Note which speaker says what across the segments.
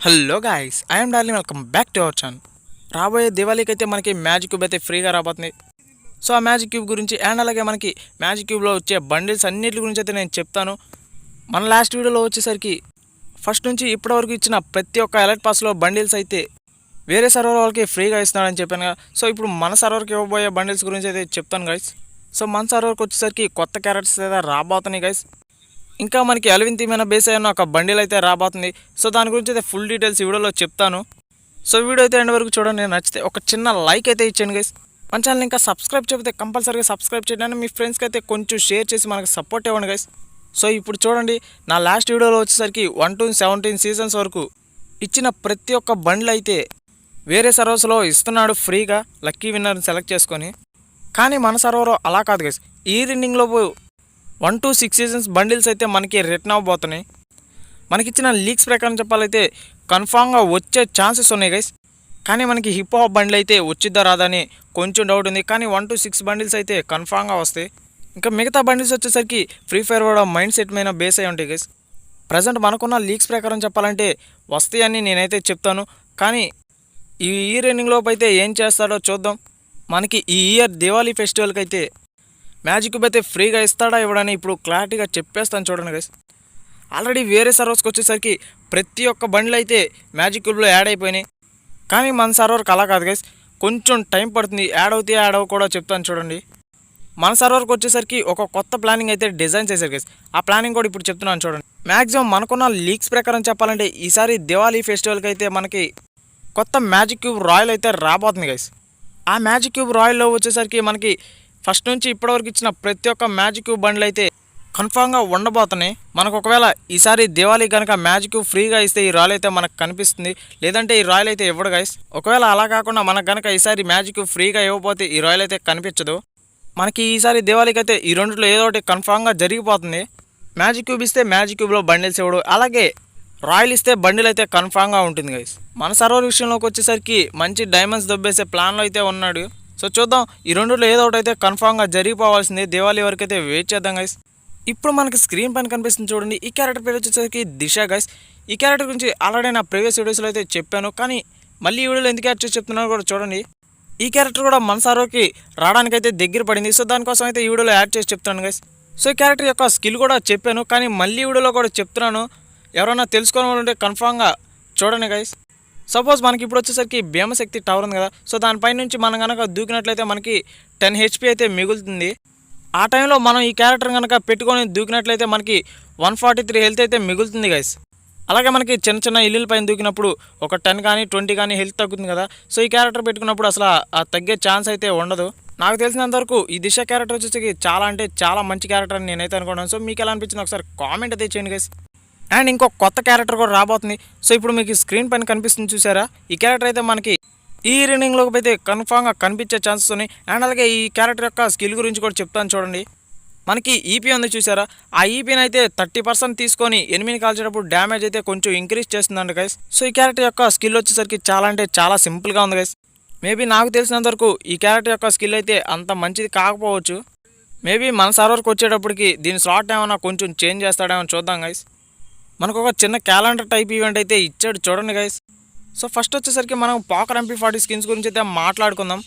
Speaker 1: Hello guys, I'm darling, welcome back to our channel. రాబోయే దివాళీకి అయితే మనకి మ్యాజిక్ క్యూబ్ అయితే ఫ్రీగా రాబోతుంది. సో ఆ మ్యాజిక్ క్యూబ్ గురించి అండ్ అలాగే మనకి మ్యాజిక్ క్యూబ్లో వచ్చే బండిల్స్ అన్నిటి గురించి అయితే నేను చెప్తాను. మన లాస్ట్ వీడియోలో వచ్చేసరికి ఫస్ట్ నుంచి ఇప్పటి వరకు ఇచ్చిన ప్రతి ఒక్క ఎలర్ట్ పాస్లో బండిల్స్ అయితే వేరే సర్వర్ వాళ్ళకి ఫ్రీగా ఇస్తున్నాడని చెప్పాను కదా. సో ఇప్పుడు మన సర్వర్కి ఇవ్వబోయే బండిల్స్ గురించి అయితే చెప్తాను గైస్. సో మన సర్వర్కి వచ్చేసరికి కొత్త క్యారెక్టర్స్ అయితే రాబోతున్నాయి గైస్. ఇంకా మనకి అలవిన్ థీమైన బేస్ అయిన ఒక బండిల్ అయితే రాబోతుంది. సో దాని గురించి అయితే ఫుల్ డీటెయిల్స్ ఈ వీడియోలో చెప్తాను. సో వీడియో అయితే ఎండ్ వరకు చూడండి. నచ్చితే ఒక చిన్న లైక్ అయితే ఇచ్చాను గైస్. మన ఛానల్ ఇంకా సబ్స్క్రైబ్ చేయకపోతే కంపల్సరీగా సబ్స్క్రైబ్ చేయండి. మీ ఫ్రెండ్స్కి అయితే కొంచెం షేర్ చేసి మనకు సపోర్ట్ ఇవ్వండి గైస్. సో ఇప్పుడు చూడండి, నా లాస్ట్ వీడియోలో వచ్చేసరికి 1 to 17 సీజన్స్ వరకు ఇచ్చిన ప్రతి ఒక్క బండ్లు అయితే వేరే సర్వర్స్లో ఇస్తున్నాడు ఫ్రీగా లక్కీ విన్నర్ని సెలెక్ట్ చేసుకొని. కానీ మన సర్వర్ అలా కాదు గైస్. ఈ రెండింగ్లోపు 1 to 6 సీజన్స్ బండిల్స్ అయితే మనకి రిటర్న్ అవ్వబోతున్నాయి. మనకిచ్చిన లీక్స్ ప్రకారం చెప్పాలైతే కన్ఫామ్గా వచ్చే ఛాన్సెస్ ఉన్నాయి గైస్. కానీ మనకి హిప్ హాప్ బండిల్ అయితే వచ్చిద్దా రాదని కొంచెం డౌట్ ఉంది. కానీ 1 to 6 బండిల్స్ అయితే కన్ఫామ్గా వస్తాయి. ఇంకా మిగతా బండిల్స్ వచ్చేసరికి ఫ్రీ ఫైర్ కూడా మైండ్ సెట్ మీద బేస్ అయి ఉంటాయి గైస్. ప్రజెంట్ మనకున్న లీక్స్ ప్రకారం చెప్పాలంటే వస్తాయని నేనైతే చెప్తాను. కానీ ఈ ఇయర్ ఎండింగ్లోపు అయితే ఏం చేస్తాడో చూద్దాం. మనకి ఈ ఇయర్ దివాళీ ఫెస్టివల్కి అయితే మ్యాజిక్ క్యూబ్ అయితే ఫ్రీగా ఇస్తాడా ఇవ్వడని ఇప్పుడు క్లారిటీగా చెప్పేస్తాను చూడండి గైస్. ఆల్రెడీ వేరే సర్వర్స్కి వచ్చేసరికి ప్రతి ఒక్క బండ్లు అయితే మ్యాజిక్ క్యూబ్లో యాడ్ అయిపోయినాయి. కానీ మన సర్వర్కి అలా కాదు గైస్, కొంచెం టైం పడుతుంది. యాడ్ అవుతే యాడ్ అవ్వ కూడా చెప్తాను చూడండి. మన సర్వర్కి వచ్చేసరికి ఒక కొత్త ప్లానింగ్ అయితే డిజైన్ చేశారు గైస్. ఆ ప్లానింగ్ కూడా ఇప్పుడు చెప్తున్నాను చూడండి. మ్యాక్సిమం మనకున్న లీక్స్ ప్రకారం చెప్పాలంటే ఈసారి దివాళీ ఫెస్టివల్కి అయితే మనకి కొత్త మ్యాజిక్ క్యూబ్ రాయల్ అయితే రాబోతుంది గైస్. ఆ మ్యాజిక్ క్యూబ్ రాయల్లో వచ్చేసరికి మనకి ఫస్ట్ నుంచి ఇప్పటివరకు ఇచ్చిన ప్రతి ఒక్క మ్యాజిక్ క్యూబ్ బండ్లు అయితే కన్ఫామ్గా ఉండబోతున్నాయి. మనకు ఒకవేళ ఈసారి దివాళీ కనుక మ్యాజిక్ క్యూబ్ ఫ్రీగా ఇస్తే ఈ రాయల్ అయితే మనకు కనిపిస్తుంది, లేదంటే ఈ రాయల్ అయితే ఇవ్వడు గైస్. ఒకవేళ అలా కాకుండా మనకు కనుక ఈసారి మ్యాజిక్ క్యూబ్ ఫ్రీగా ఇవ్వకపోతే ఈ రాయల్ అయితే కనిపించదు. మనకి ఈసారి దివాళీకి అయితే ఈ రెండిట్లో ఏదో ఒకటి కన్ఫామ్గా జరిగిపోతుంది. మ్యాజిక్ క్యూబ్ ఇస్తే మ్యాజిక్ క్యూబ్లో బండిల్స్ ఇవ్వడు, అలాగే రాయల్ ఇస్తే బండిల్ అయితే కన్ఫామ్గా ఉంటుంది గైస్. మన సర్వర్ విషయంలోకి వచ్చేసరికి మంచి డైమండ్స్ దొబ్బేసే ప్లాన్లో అయితే ఉన్నాడు. సో చూద్దాం, ఈ రెండులో ఏదో ఒకటి అయితే కన్ఫామ్గా జరిగిపోవాల్సిందే. దివాళీ వరకు అయితే వెయిట్ చేద్దాం గైస్. ఇప్పుడు మనకి స్క్రీన్ పైన కనిపిస్తుంది చూడండి, ఈ క్యారెక్టర్ పేరు వచ్చేసరికి దిశ గైస్. ఈ క్యారెక్టర్ గురించి ఆల్రెడీ నా ప్రీవియస్ వీడియోస్లో అయితే చెప్పాను, కానీ మళ్ళీ ఈ వీడియోలో ఎందుకు యాడ్ చేసి చెప్తున్నాను కూడా చూడండి. ఈ క్యారెక్టర్ కూడా మన సర్వర్కి రావడానికైతే దగ్గర పడింది. సో దానికోసం అయితే ఈ వీడియోలో యాడ్ చేసి చెప్తాను గైస్. సో ఈ క్యారెక్టర్ యొక్క స్కిల్ కూడా చెప్పాను, కానీ మళ్ళీ ఈ వీడియోలో కూడా చెప్తున్నాను. ఎవరైనా తెలుసుకోవాలంటే కన్ఫామ్గా చూడండి గైస్. సపోజ్ మనకి ఇప్పుడు వచ్చేసరికి భీమశక్తి టవర్ ఉంది కదా. సో దానిపై నుంచి మనం కనుక దూకినట్లయితే మనకి 10 HP అయితే మిగులుతుంది. ఆ టైంలో మనం ఈ క్యారెక్టర్ కనుక పెట్టుకొని దూకినట్లయితే మనకి 143 హెల్త్ అయితే మిగులుతుంది గైస్. అలాగే మనకి చిన్న చిన్న ఇల్లుల పైన దూకినప్పుడు ఒక 10 కానీ 20 కానీ హెల్త్ తగ్గుతుంది కదా. సో ఈ క్యారెక్టర్ పెట్టుకున్నప్పుడు అసలు ఆ తగ్గే ఛాన్స్ అయితే ఉండదు. నాకు తెలిసినంతవరకు ఈ దిశ క్యారెక్టర్ వచ్చేసరికి చాలా అంటే చాలా మంచి క్యారెక్టర్ అని నేనైతే అనుకున్నాను. సో మీకు ఎలా అనిపించింది ఒకసారి కామెంట్ అయితే చేయండి గైస్. అండ్ ఇంకో కొత్త క్యారెక్టర్ కూడా రాబోతుంది. సో ఇప్పుడు మీకు స్క్రీన్ పైన కనిపిస్తుంది చూసారా, ఈ క్యారెక్టర్ అయితే మనకి ఈ రీడింగ్లోకి అయితే కన్ఫామ్గా కనిపించే ఛాన్సెస్ ఉన్నాయి. అండ్ అలాగే ఈ క్యారెక్టర్ యొక్క స్కిల్ గురించి కూడా చెప్తాను చూడండి. మనకి ఈపీ ఉంది చూసారా, ఆ ఈపీని అయితే 30% తీసుకొని ఎనిమిని కాల్చేటప్పుడు డ్యామేజ్ అయితే కొంచెం ఇంక్రీజ్ చేస్తుందండి గైస్. సో ఈ క్యారెక్టర్ యొక్క స్కిల్ వచ్చేసరికి చాలా అంటే చాలా సింపుల్గా ఉంది గైస్. మేబీ నాకు తెలిసినంతవరకు ఈ క్యారెక్టర్ యొక్క స్కిల్ అయితే అంత మంచిది కాకపోవచ్చు. మేబీ మన సర్వర్కి వచ్చేటప్పటికి దీని స్లాట్ ఏమైనా కొంచెం చేంజ్ చేస్తాడేమో చూద్దాం గైస్. మనకు ఒక చిన్న క్యాలెండర్ టైప్ ఈవెంట్ అయితే ఇచ్చాడు చూడండి గైస్. సో ఫస్ట్ వచ్చేసరికి మనం పాకర్ MP40 స్కిన్స్ గురించి అయితే మాట్లాడుకుందాం.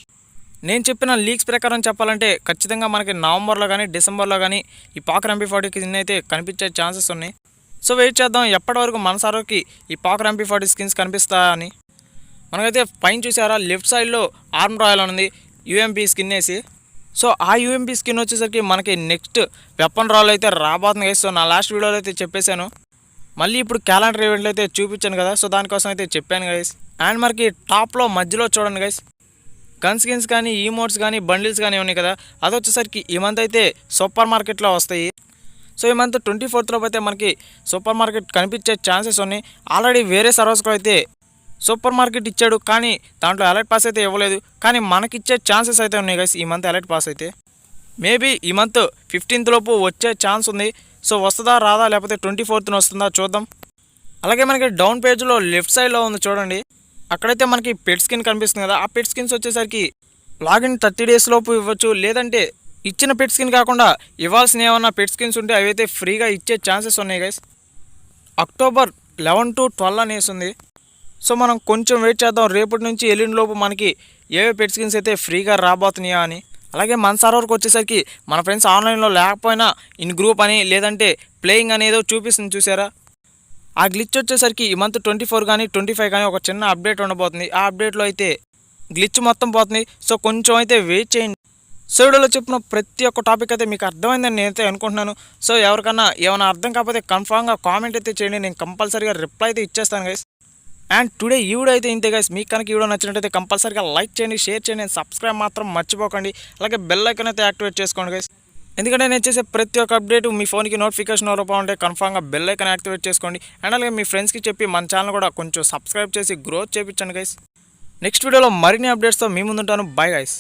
Speaker 1: నేను చెప్పిన లీక్స్ ప్రకారం చెప్పాలంటే ఖచ్చితంగా మనకి నవంబర్లో కానీ డిసెంబర్లో కానీ ఈ పాకర్ MP40 స్కిన్ అయితే కనిపించే ఛాన్సెస్ ఉన్నాయి. సో వెయిట్ చేద్దాం ఎప్పటి వరకు మన సర్వర్కి ఈ పాకర్ MP40 స్కిన్స్ కనిపిస్తాయని. మనకైతే పైన చూసారా, లెఫ్ట్ సైడ్లో ఆర్మ్ రాయల్ ఉంది UMP స్కిన్ వేసి. సో ఆ UMP స్కిన్ వచ్చేసరికి మనకి నెక్స్ట్ వెపన్ రాయల్ అయితే రాబోతుంది గైస్. సో నా లాస్ట్ వీడియోలో అయితే చెప్పేశాను, మళ్ళీ ఇప్పుడు క్యాలెండర్ ఈవెంట్లు అయితే చూపించాను కదా. సో దానికోసం అయితే చెప్పాను గైస్. అండ్ మనకి టాప్లో మధ్యలో చూడండి గైస్, గన్ స్కిన్స్ కానీ ఈమోట్స్ కానీ బండిల్స్ కానీ ఉన్నాయి కదా. అది వచ్చేసరికి ఈ మంత్ అయితే సూపర్ మార్కెట్లో వస్తాయి. సో ఈ మంత్ 24th అయితే మనకి సూపర్ మార్కెట్ కనిపించే ఛాన్సెస్ ఉన్నాయి. ఆల్రెడీ వేరే సర్వర్స్లో అయితే సూపర్ మార్కెట్ ఇచ్చాడు, కానీ దాంట్లో అలర్ట్ పాస్ అయితే ఇవ్వలేదు. కానీ మనకిచ్చే ఛాన్సెస్ అయితే ఉన్నాయి గైస్ ఈ మంత్ అలర్ట్ పాస్ అయితే. మేబీ ఈ మంత్ 15th లోపు వచ్చే ఛాన్స్ ఉంది. సో వస్తుందా రాదా, లేకపోతే 24th వస్తుందా చూద్దాం. అలాగే మనకి డౌన్ పేజ్లో లెఫ్ట్ సైడ్లో ఉంది చూడండి, అక్కడైతే మనకి పెట్ స్కిన్ కనిపిస్తుంది కదా. ఆ పెట్ స్కిన్స్ వచ్చేసరికి లాగిన్ 30 days లోపు ఇవ్వచ్చు, లేదంటే ఇచ్చిన పెట్ స్కిన్ కాకుండా ఇవ్వాల్సిన ఏమన్నా పెట్ స్కిన్స్ ఉంటే అవైతే ఫ్రీగా ఇచ్చే ఛాన్సెస్ ఉన్నాయి గైస్. October 11 to 12 అనేసి ఉంది. సో మనం కొంచెం వెయిట్ చేద్దాం, రేపటి నుంచి ఎల్లుండి లోపు మనకి ఏవే పెట్ స్కిన్స్ అయితే ఫ్రీగా రాబోతున్నాయా అని. అలాగే మన సర్వర్కి వచ్చేసరికి మన ఫ్రెండ్స్ ఆన్లైన్లో లేకపోయినా ఇన్ గ్రూప్ అని లేదంటే ప్లేయింగ్ అనేదో చూపిస్తుంది చూసారా. ఆ గ్లిచ్ వచ్చేసరికి ఈ మంత్ 24 కానీ 25 కానీ ఒక చిన్న అప్డేట్ ఉండబోతుంది. ఆ అప్డేట్లో అయితే గ్లిచ్ మొత్తం పోతుంది. సో కొంచెం అయితే వెయిట్ చేయండి. సో వీడియోలో చెప్పిన ప్రతి ఒక్క టాపిక్ అయితే మీకు అర్థమైందని నేనైతే అనుకుంటున్నాను. సో ఎవరికన్నా ఏమైనా అర్థం కాకపోతే కన్ఫామ్గా కామెంట్ అయితే చేయండి, నేను కంపల్సరీగా రిప్లై అయితే ఇచ్చేస్తాను గైస్. అండ్ టుడే ఈ వీడియో అయితే ఇంతే గైస్. మీకు కనుక ఈ వీడియో నచ్చినట్టయితే కంపల్సరీగా లైక్ చేయండి, షేర్ చేయండి, సబ్స్క్రైబ్ మాత్రం మర్చిపోకండి. అలాగే బెల్ ఐకాన్ అయితే యాక్టివేట్ చేసుకోండి గైస్. ఎందుకంటే నేను చేసే ప్రతి ఒక్క అప్డేట్ మీ ఫోన్కి నోటిఫికేషన్ రూపం ఉంటే కన్ఫామ్గా బెల్ ఐకాన్ యాక్టివేట్ చేసుకోండి. అండ్ అలాగే మీ ఫ్రెండ్స్కి చెప్పి మన ఛానల్ కూడా కొంచెం సబ్స్క్రైబ్ చేసి గ్రోత్ చేయించండి గైస్. నెక్స్ట్ వీడియోలో మరిన్ని అప్డేట్స్తో మీ ముందుంటాను. Bye guys.